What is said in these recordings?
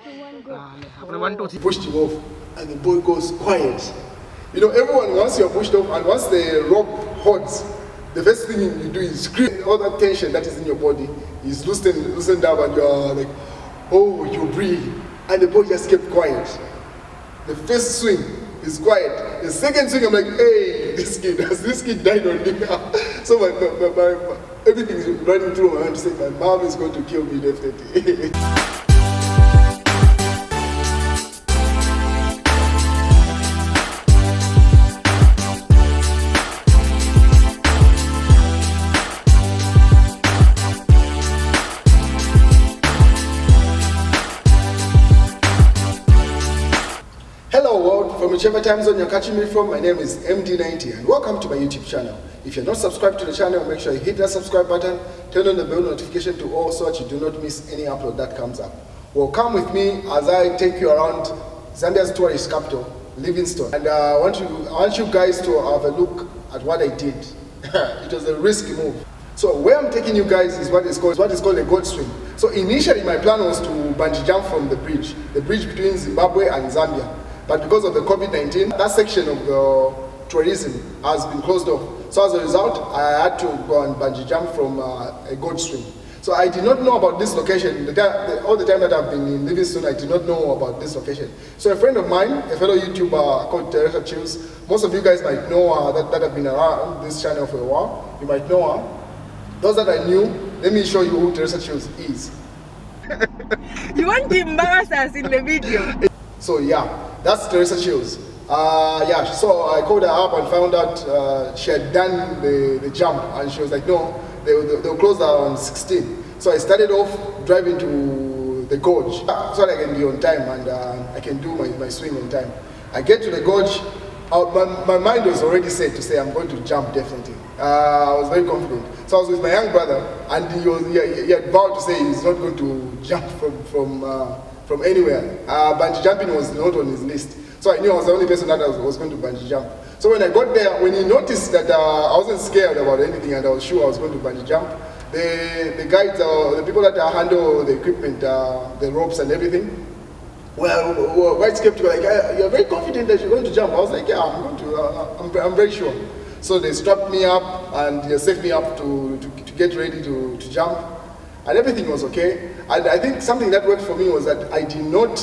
One, two, three. Pushed him off, and the boy goes quiet. You know, everyone, once you're pushed off, and once the rope holds, the first thing you do is scream. All that tension that is in your body is loosened up, and you're like, oh, you breathe. And the boy just kept quiet. The first swing is quiet. The second swing, I'm like, hey, this kid died on me. So everything is running through my mind to say, my mom is going to kill me definitely. From whichever time zone you're catching me from, my name is MD90 and welcome to my YouTube channel. If you're not subscribed to the channel, make sure you hit that subscribe button, turn on the bell notification to all so that you do not miss any upload that comes up. Well, come with me as I take you around Zambia's tourist capital, Livingstone. And I want you guys to have a look at what I did. It was a risky move. So where I'm taking you guys is what is called a Gorge swim. So initially my plan was to bungee jump from the bridge between Zimbabwe and Zambia. But because of the COVID-19, that section of the tourism has been closed off. So as a result, I had to go and bungee jump from a Gorge swim. So I did not know about this location. All the time that I've been in Livingstone, I did not know about this location. So a friend of mine, a fellow YouTuber called Teresa Chills, most of you guys might know her, that have been around this channel for a while. You might know her. Those that I knew, let me show you who Teresa Chills is. You want to embarrass us in the video? So yeah. That's Teresa Chills. So I called her up and found out she had done the jump, and she was like, no, they'll close her on 16. So I started off driving to the Gorge so that I can be on time and I can do my swing on time. I get to the Gorge, my mind was already set to say I'm going to jump definitely. I was very confident. So I was with my young brother, and he had vowed to say he's not going to jump from anywhere. Bungee jumping was not on his list. So I knew I was the only person that was going to bungee jump. So when I got there, when he noticed that I wasn't scared about anything and I was sure I was going to bungee jump, the guides, the people that handle the equipment, the ropes and everything, were quite skeptical. Like, you're very confident that you're going to jump. I was like, yeah, I'm going to, I'm very sure. So they strapped me up and they set me up to get ready to jump. And everything was okay. And I think something that worked for me was that I did not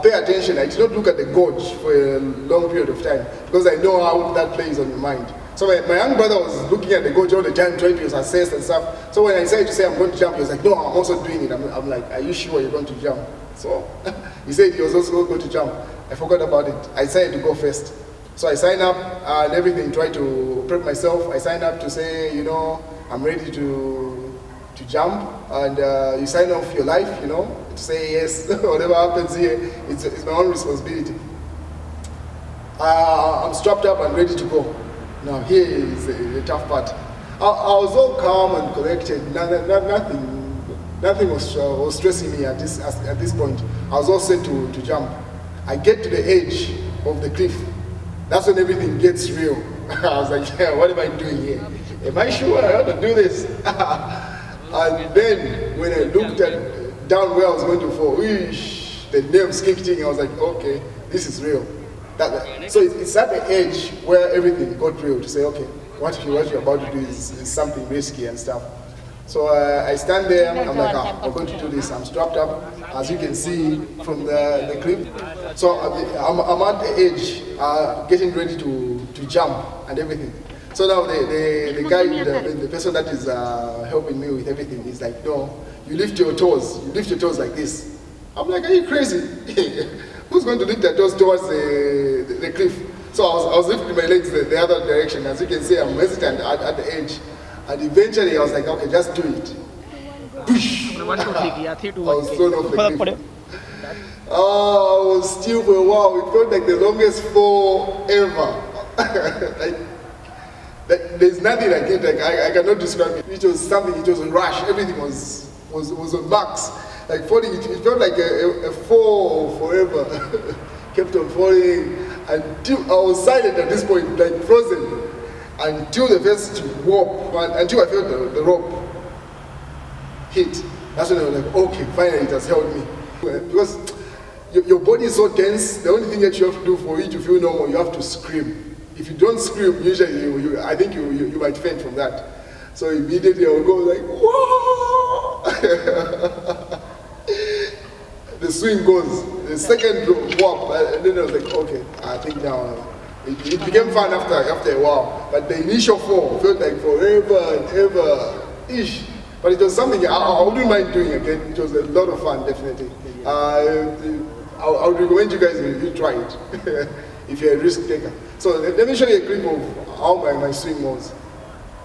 pay attention. I did not look at the Gorge for a long period of time because I know how that plays on your mind. So my young brother was looking at the Gorge all the time, trying to assess and stuff. So when I decided to say I'm going to jump, he was like, no, I'm also doing it. I'm like, are you sure you're going to jump? So he said he was also going to jump. I forgot about it. I decided to go first. So I signed up and everything, tried to prep myself. I signed up to say, you know, I'm ready to jump, and you sign off your life, you know, to say yes, whatever happens here, it's my own responsibility. I'm strapped up and ready to go. Now here is the tough part. I was all calm and collected. Nothing was stressing me at this point. I was all set to jump. I get to the edge of the cliff. That's when everything gets real. I was like, yeah, what am I doing here? Am I sure I ought to do this? And then when I looked down where I was going to fall, the nerves kicked in. I was like, okay, this is real. So it's at the edge where everything got real to say, okay, what you're about to do is something risky and stuff. So I stand there, I'm like, I'm going to do this. I'm strapped up, as you can see from the clip. So I'm at the edge, getting ready to jump and everything. So now the guy, the person that is helping me with everything is like, no, you lift your toes like this. I'm like, are you crazy? Who's going to lift their toes towards the cliff? So I was lifting my legs the other direction. As you can see, I'm hesitant at the edge. And eventually I was like, okay, just do it. Push! I was thrown off the cliff. Oh, I was still for a while. It felt like the longest fall ever. There's nothing like it. Like I cannot describe it. It was something. It was a rush. Everything was on max. Like falling. It felt like a fall forever. Kept on falling until I was silent at this point, like frozen, until the first warp, until I felt the rope hit. That's when I was like, okay, finally it has helped me. Because your body is so tense, the only thing that you have to do for you to feel normal, you have to scream. If you don't scream, usually I think you might faint from that. So immediately I would go like, whoa! The swing goes, the second go up, and then I was like, okay, I think now, it became fun after a while. But the initial fall felt like forever and ever-ish. But it was something I wouldn't mind doing again. It was a lot of fun, definitely. I would recommend you guys if you try it, if you're a risk taker. So let me show you a clip of how my swing was.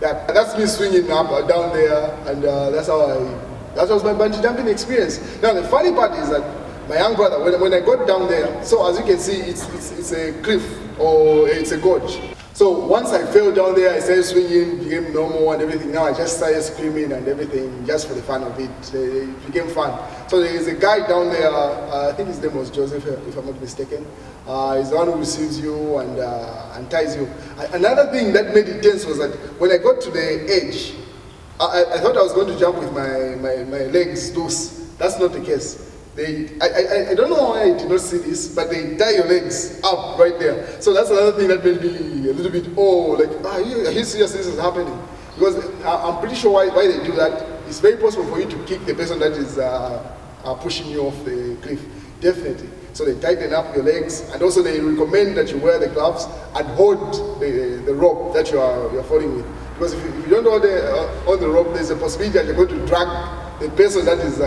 That's me swinging up down there, and that was my bungee jumping experience. Now the funny part is that my young brother, when I got down there, so as you can see, it's a cliff or it's a gorge. So once I fell down there, I started swinging, became normal and everything. Now I just started screaming and everything, just for the fun of it. It became fun. So there is a guy down there, I think his name was Joseph, if I'm not mistaken. He's the one who receives you and ties you. Another thing that made it tense was that when I got to the edge, I thought I was going to jump with my legs loose. That's not the case. I don't know why I did not see this, but they tie your legs up right there. So that's another thing that made me a little bit, are you serious this is happening? Because I'm pretty sure why they do that. It's very possible for you to kick the person that is pushing you off the cliff, definitely. So they tighten up your legs, and also they recommend that you wear the gloves and hold the rope that you're falling with. Because if you don't hold on the rope, there's a possibility that you're going to drag the person that is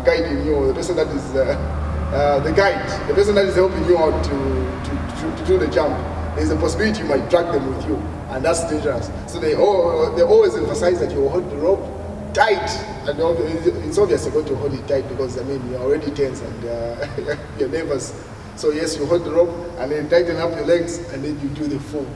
guiding you, or the person that is the guide, the person that is helping you out to do the jump. There's a possibility you might drag them with you, and that's dangerous. So they always emphasize that you hold the rope tight, and it's obvious you're going to hold it tight because you're already tense and you're nervous. So yes, you hold the rope and then tighten up your legs, and then you do the fall.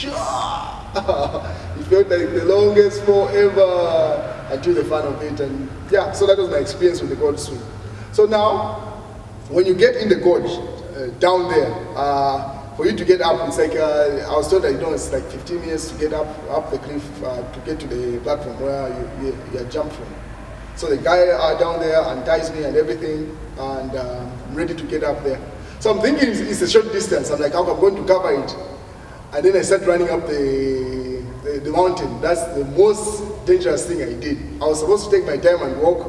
It felt like the longest fall ever until the fun of it, and yeah, so that was my experience with the gorge swing. So now, when you get in the gorge, down there, for you to get up, it's like, I was told that it's like 15 minutes to get up the cliff to get to the platform where you jump from. So the guy down there unties me and everything, and I'm ready to get up there. So I'm thinking it's a short distance. I'm like, how am I going to cover it? And then I started running up the mountain. That's the most dangerous thing I did. I was supposed to take my time and walk,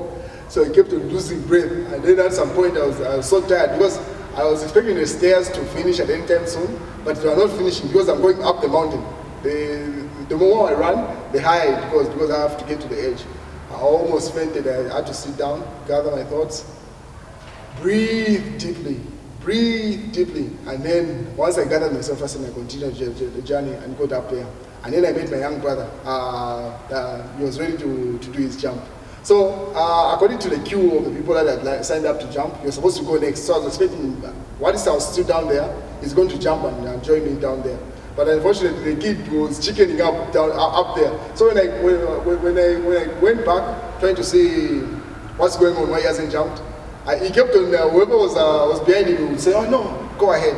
so I kept on losing breath. And then at some point I was so tired because I was expecting the stairs to finish at any time soon, but they are not finishing because I'm going up the mountain. The more I run, the higher it goes because I have to get to the edge. I almost fainted. I had to sit down, gather my thoughts, breathe deeply, and then once I gathered myself, I continued the journey and got up there. And then I met my young brother. He was ready to do his jump. So according to the queue of the people that had signed up to jump, you're supposed to go next. So I was expecting, once I was still down there, he's going to jump and join me down there. But unfortunately, the kid was chickening up there. So when I went back, trying to see what's going on, why he hasn't jumped, he kept on, whoever was behind him would say, oh no, go ahead.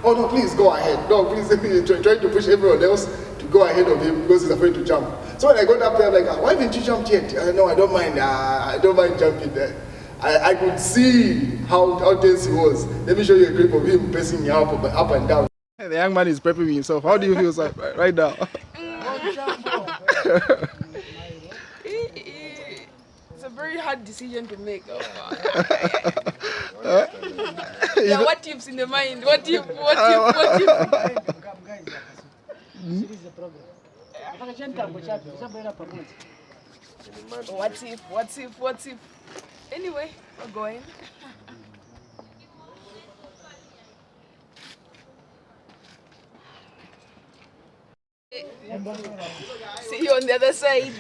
Oh no, please go ahead. No, please, trying to push everyone else to go ahead of him because he's afraid to jump. So when I got up there, I'm like, why haven't you jumped yet? No, I don't mind. I don't mind jumping there. I could see how tense he was. Let me show you a clip of him pacing me up and down. The young man is prepping himself. How do you feel right now? It's a very hard decision to make. Yeah, what tips in the mind? What tip? What if? Anyway, we're going. See you on the other side.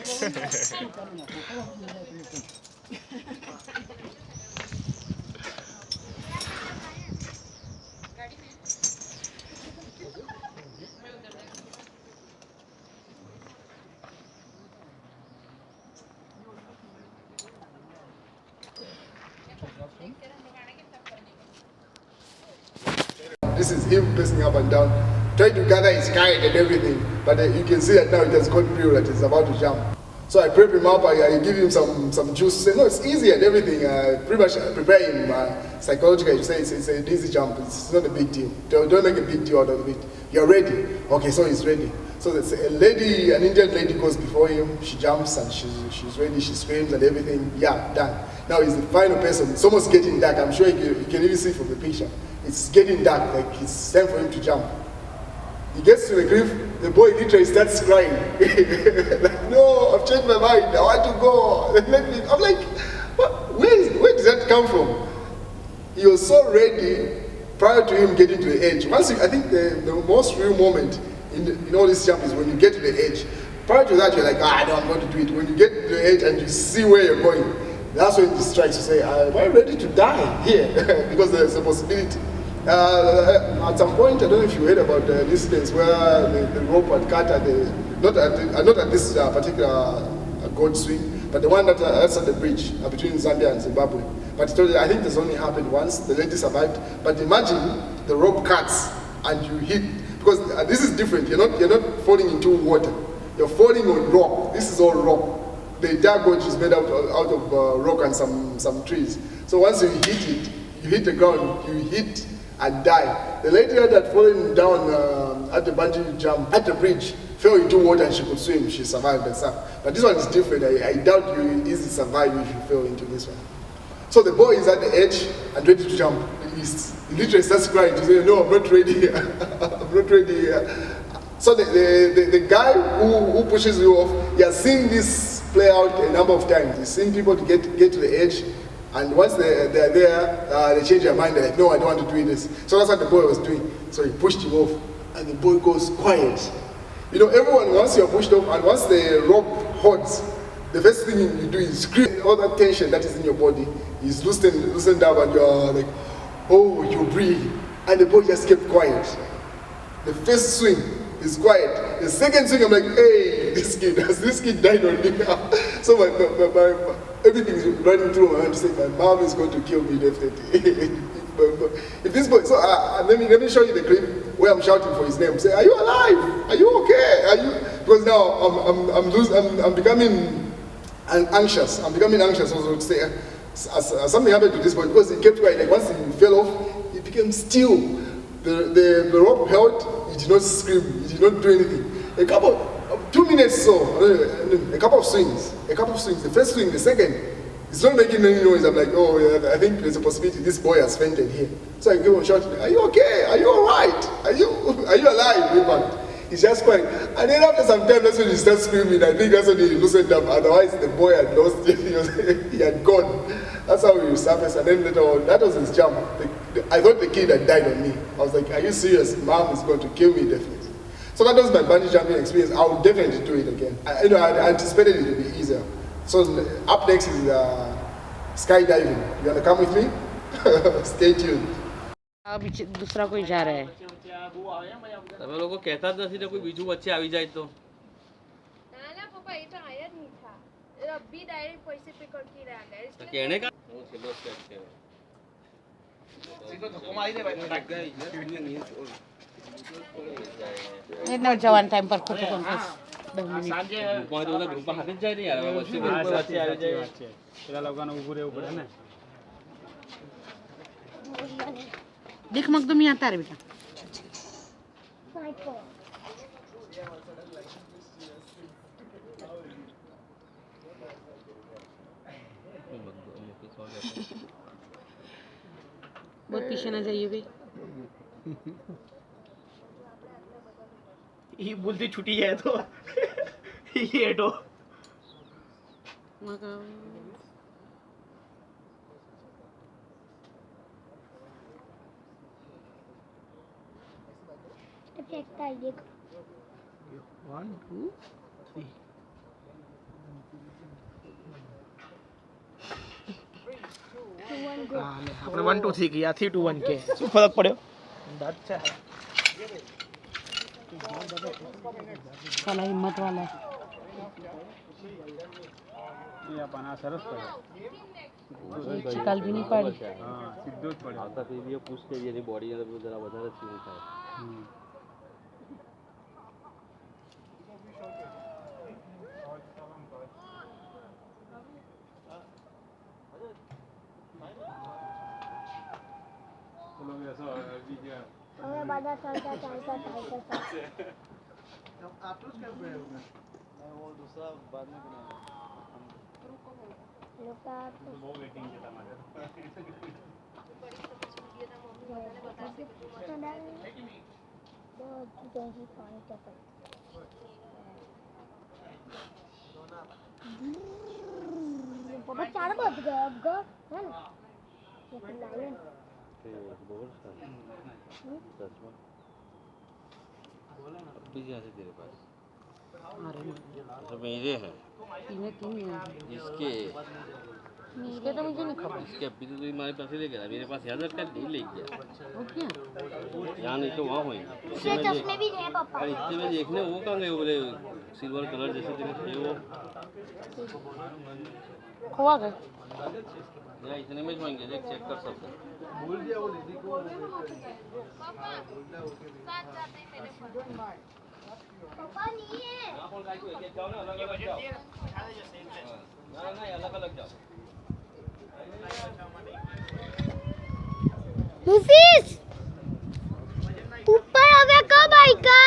This is him pacing up and down, trying to gather his kite and everything. But you can see that now it has got real, that it's about to jump. So I prep him up, I give him some juice, say, no, it's easy and everything. Pretty much prepare him psychologically to say it's an easy jump, it's not a big deal. Don't make a big deal out of it. You're ready. Okay, so he's ready. So there's a lady, an Indian lady goes before him, she jumps and she's ready, she screams and everything, yeah, done. Now he's the final person, it's almost getting dark, I'm sure you can even see from the picture. It's getting dark, like it's time for him to jump. He gets to the cliff, the boy literally starts crying. Like, no, I've changed my mind, I want to go. I'm like, what? Where did that come from? He was so ready prior to him getting to the edge. I think the most real moment in all this jump is when you get to the edge. Prior to that, you're like, no, I'm going to do it. When you get to the edge and you see where you're going, that's when it strikes. You say, am I ready to die here? Because there's a possibility. At some point, I don't know if you heard about the incidents where the rope had cut not at this particular Gorge swing, but the one that's at the bridge between Zambia and Zimbabwe. But I think this only happened once. The lady survived. But imagine the rope cuts and you hit, because this is different. You're not falling into water. You're falling on rock. This is all rock. The entire Gorge is made out of rock and some trees. So once you hit it, you hit the ground, you hit and die. The lady that had fallen down at the bungee jump at the bridge fell into water and she could swim. She survived and stuff. But this one is different. I doubt you easily survive if you fell into this one. So the boy is at the edge and ready to jump. He literally starts crying to say, no, I'm not ready. I'm not ready. So the guy who pushes you off, he has seen this play out a number of times. He's seen people to get to the edge, and once they're there, they change their mind. They're like, no, I don't want to do this. So that's what the boy was doing. So he pushed him off, and the boy goes quiet. You know, everyone, once you're pushed off, and once the rope holds, the first thing you do is scream. All that tension that is in your body is loosened up, and you're like, oh, you breathe. And the boy just kept quiet. The first swing is quiet. The second swing, I'm like, hey, this kid died on me now. So my everything is running through my mind to say, my mom is going to kill me definitely. If this boy, so let me show you the clip where I'm shouting for his name. Say, are you alive? Are you okay? Because now I'm becoming anxious. I'm becoming anxious also to say, something happened to this boy because he kept quiet. Like once he fell off, he became still. The rope held. He did not scream. He did not do anything. A couple, 2 minutes so, a couple of swings. The first swing, the second, it's not making any noise. I'm like, oh yeah, I think there's a possibility this boy has fainted here. So I go and shout, are you okay? Are you all right? Are you alive? He's just quiet. And then after some time, that's when he starts screaming. I think that's when he loosened up. Otherwise, the boy had lost it. He had gone. That's how he surfaced. And then later on, that was his jump. I thought the kid had died on me. I was like, are you serious? Mom is going to kill me, definitely. So that was my bungee jumping experience. I would definitely do it again. I anticipated it would be easier. So up next is skydiving. You want to come with me? Stay tuned. अब दूसरा कोई जा रहा है તમે લોકો કહેતા જ નથી તો કોઈ બીજું વચ્ચે આવી જાય તો ના ના પપ્પા એ તો આયા જ નહીં થા રબ્બી ડાયરેક્ટ पैसे पे करके रहा गया તો કેણે કા હું છેલ્લો સ્ટેપ છે સીધો ધક્કો મારી દે ભાઈ લાગ ગઈ એટલા જવાન ટાઈમ પર ખોટું કોણ સાંજે કોઈ તો ગ્રુપમાં હાથે જ જાય ને યાર વચ્ચે વચ્ચે આવી જાય પેલા લોકોને ઊભું રહેવું પડે ને देख मग तुम्ही आता रे बेटा बहुत पीछे ना जाइए भाई ये बोलती छुट्टी है तो ये तो फेंकता है देखो 1 2 3 આપણે 1 2 3 किया 3 2 1 के શું ફરક પડ્યો દાટ છે साला हिम्मत वाला है ये अपना सरस પડ્યો चिकाल भी नहीं पड़ी हां સીધો જ પડ્યો आता फिर ये पुश के ये बॉडी जरा વધારે ફીલ થાય तो लोग ऐसा वीडियो हमें बाधा चलता आप तो क्या बड़े हो गए वो दूसरा बाद में बनाया रुका तो वो वेटिंग के हमारे पापा 4 बज गए अब गो है ना ये लाइन तेरे पास मेरे हैं इसके तो मुझे नहीं खबर इसके अभी तो तुम्हारे पास ही ले गया मेरे पास याद रखा नहीं ले गया वो क्या यहाँ नहीं तो वहाँ होंगे इसके चश्मे भी हैं पापा और इतने में देखने वो कहाँ गए बोले सिल्वर कलर जैसे तेरे थे वो खोआ गए या इतने में होंगे देख चेक कर सकते बोल दिया वो दीदी को पापा साथ जाते हैं मेरे पास पापा नहीं है अलग अलग जाओ मुफीस ऊपर आ गया कब आएगा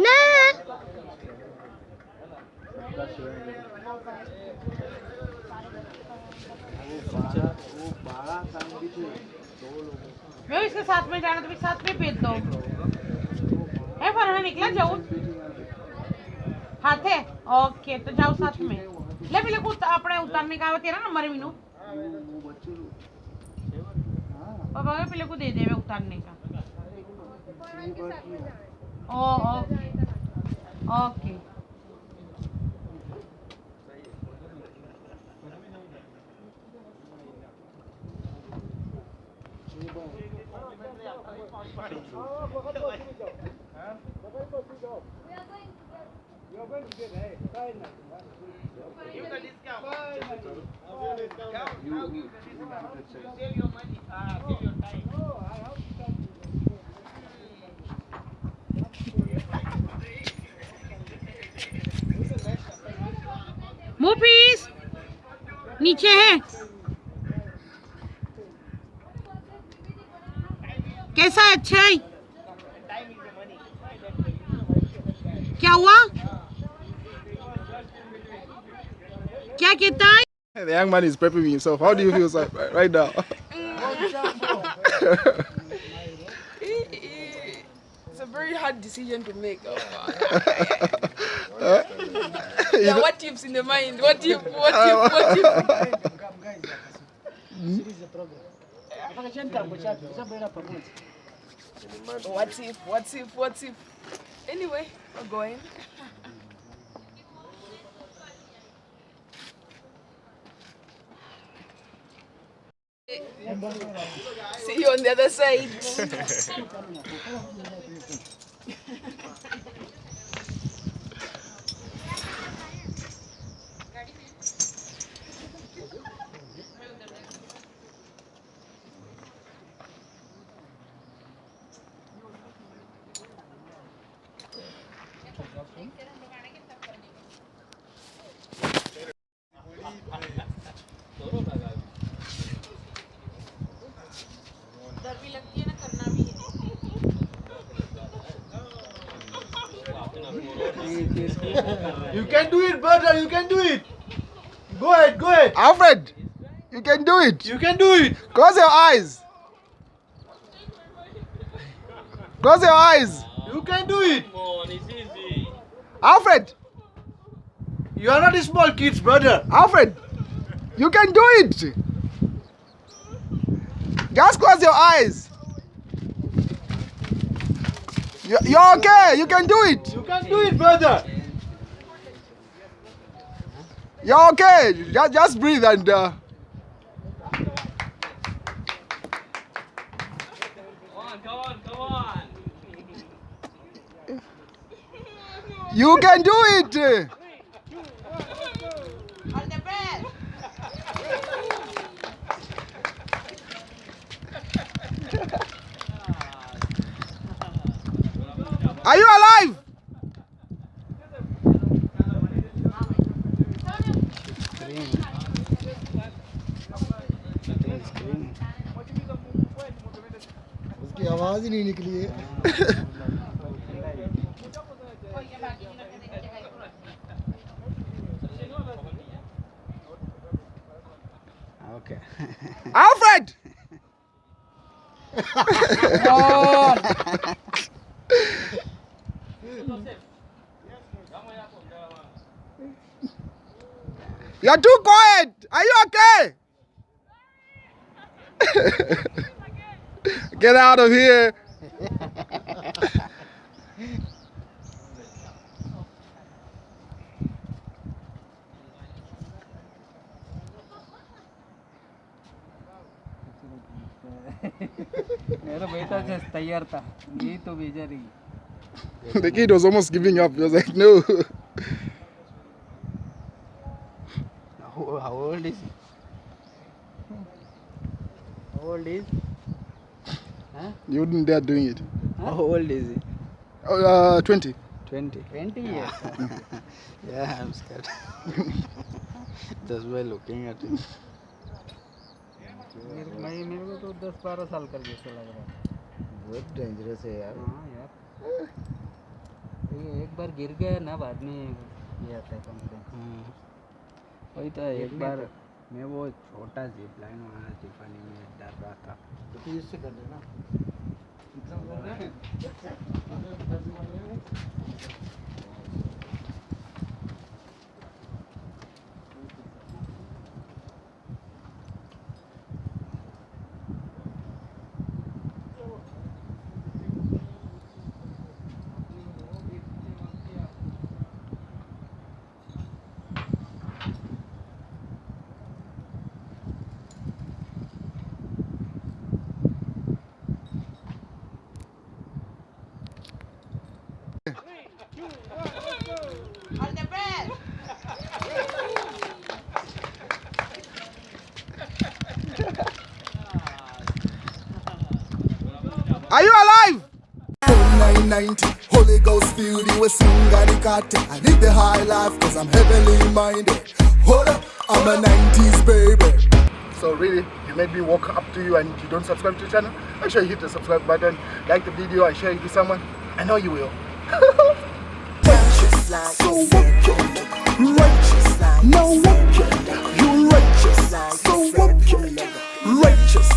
ना वो 12 काम भी थे 2 लोग मैं इसके साथ में जाना तो भी साथ में भेज दो है पर निकला जाओ हाथ है ओके तो जाओ साथ में ले भी को अपने उतारने का आवे तेरा नंबर मीनू वो बच्चे लोग पापा के पहले को दे दे उतारने का ओ ओके मुफीस नीचे है कैसा है अच्छा है क्या हुआ क्या कहता है The young man is prepping himself. How do you feel right now? It's a very hard decision to make. Yeah, what ifs in the mind? What if? What if? Anyway, we're going. See you on the other side. You can do it, brother. You can do it. Go ahead. Alfred, you can do it. You can do it. Close your eyes. Close your eyes. You can do it. Come on, it's easy. Alfred, You are not small kids, brother. Alfred, you can do it. Just close your eyes. You're okay. You can do it. You can do it, brother. You're okay. Just breathe and. Come on. You can do it. All the best. Are you alive? उसकी आवाज ही नहीं निकली है. Okay. Alfred! You're too quiet! Are you okay? Get out of here! मेरा बेटा जैसे तैयार था ये तो भेजा रही. The kid was almost giving up. He was like, no. How old is he? How old is? Huh? You wouldn't dare doing it. How old is he? 20. 20. 20 years. Yeah, I'm scared. Just by looking at him. मेरे को तो 10-12 साल का जैसा लग रहा है. बहुत डेंजरस है यार. हाँ यार. ये एक बार गिर गया ना बाद में ये आता है कंप्लेन. वही तो एक बार मैं वो छोटा जिप लाइन वहाँ जिपानी में डर रहा था. तो इससे कर देना. On the bed. Are you alive? 990, Holy Ghost filled you with sing and the cartel. I live the high life cause I'm heavenly minded. Hold up, I'm a 90s baby. So really, you made me walk up to you and you don't subscribe to the channel? Make sure you hit the subscribe button, like the video and share it with someone. I know you will. So wicked, righteous, no wicked, you righteous, so wicked, righteous.